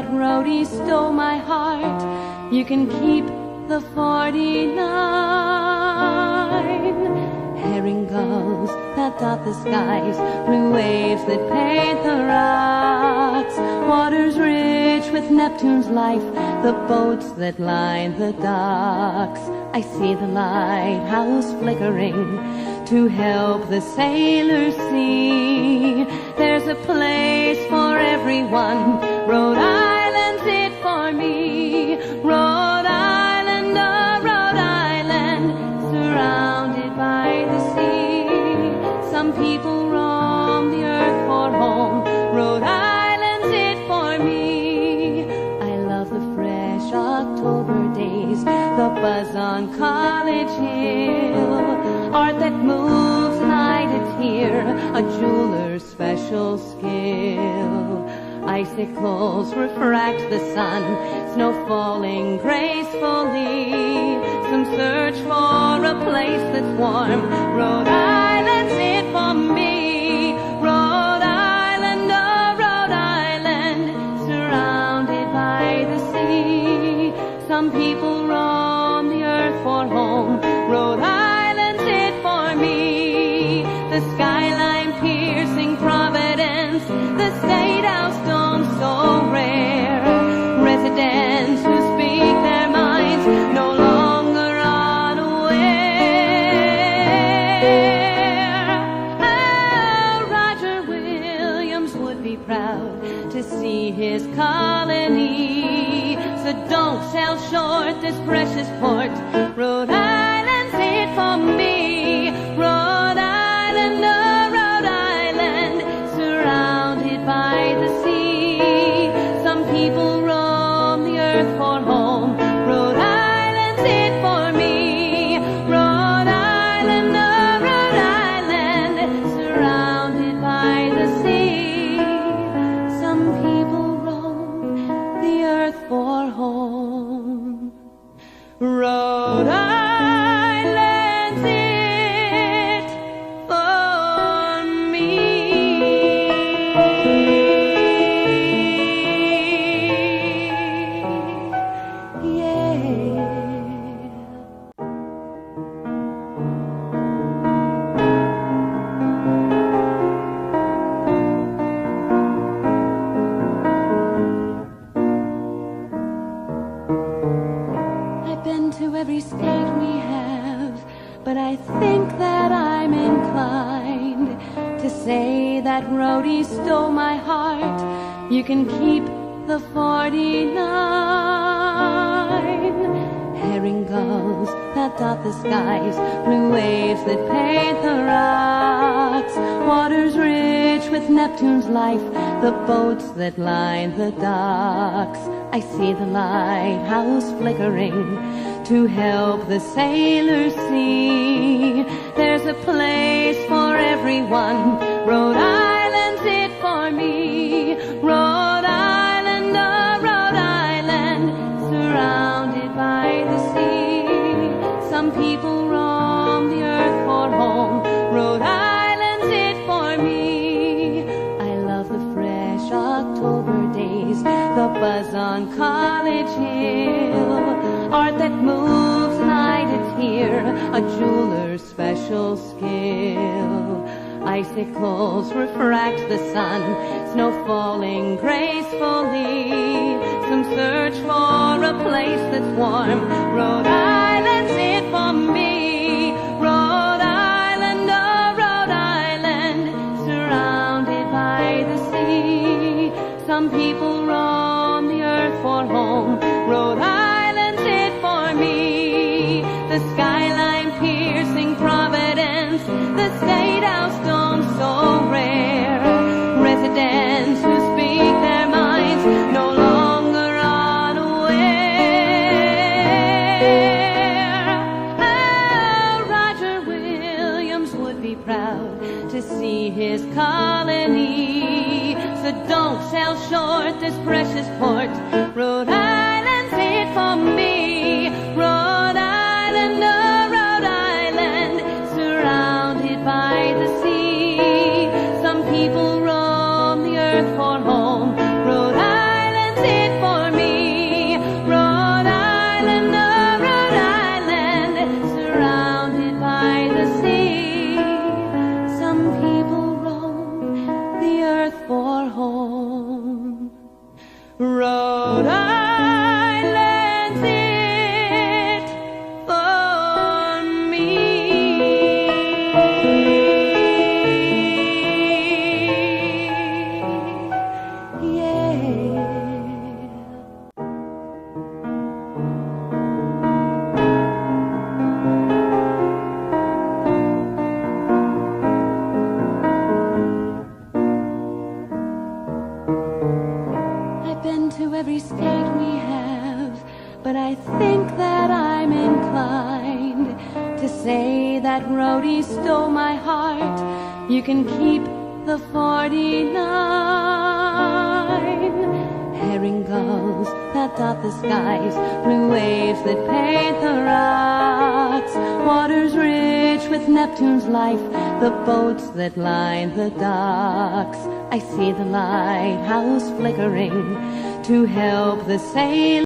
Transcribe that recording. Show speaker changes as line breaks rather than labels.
that roadie stole my heart, you can keep the 49. Herring gulls that dot the skies, blue waves that paint the rocks, waters rich with Neptune's life, the boats that line the docks. I see the lighthouse flickering to help the sailors see there's a place for everyone. Rhode Island's it for me. Rhode Island, oh Rhode Island, surrounded by the sea. Some people roam the earth for home. Rhode Island's it for me. I love the fresh October days, the buzz on College Hill, art that moves night, it's here, a jeweler's special skill. Icicles refract the sun, snow falling gracefully. Some search for a place that's warm. Rhode Island's it for me. Rhode Island, oh Rhode Island, surrounded by the sea. Some people roam the earth for home. Rhode Island's it for me. The skyline piercing Providence, the State House dome so rare. Residents who speak their minds no longer unaware. Oh, Roger Williams would be proud to see his colony. So don't sell short this precious port. Rhode Island's it for me. Rhode Island, oh Rhode Island, surrounded by the sea. Some people roam the earth for home. Rhode Island's it for me. Rhode Island, oh Rhode Island, surrounded by the sea. Some people roam the earth for home. Rhode Island's it for me. Yeah. I've been to every state we have, but I think that I'm inclined to say that roadie stole my heart. You can keep the 49. Herring gulls that dot the skies, blue waves that paint the rocks, waters rich with Neptune's life, the boats that line the docks. I see the lighthouse flickering to help the sailors see there's a place for everyone. Rhode Island's it for me. Rhode Island, oh Rhode Island, surrounded by the sea. Some people roam the earth for home. Rhode Island's it for me. I love the fresh October days, the buzz on College Hill, art that moves night, it's here, a jeweler's special skill. Icicles refract the sun, snow falling gracefully. Some search for a place that's warm. Rhode Island's it for me. Rhode Island, oh Rhode Island, surrounded by the sea. Some people roam the earth for home. Rhode Island's it for me. The skyline piercing Providence, the State House dome so rare. Residents who speak their minds no longer unaware. Oh, Roger Williams would be proud to see his colony. So don't sell short this precious port. Rhode Island's it for me. Rhode Island, oh Rhode Island, surrounded by the sea. Some people roam the earth for home. Rhode Island's it to every state we have, but I think that I'm inclined to say that Rhodey stole my heart. You can keep the 49. Herring gulls that dot the skies, blue waves that paint the rocks, waters rich with Neptune's life, the boats that line the docks. I see the lighthouse flickering to help the sailors.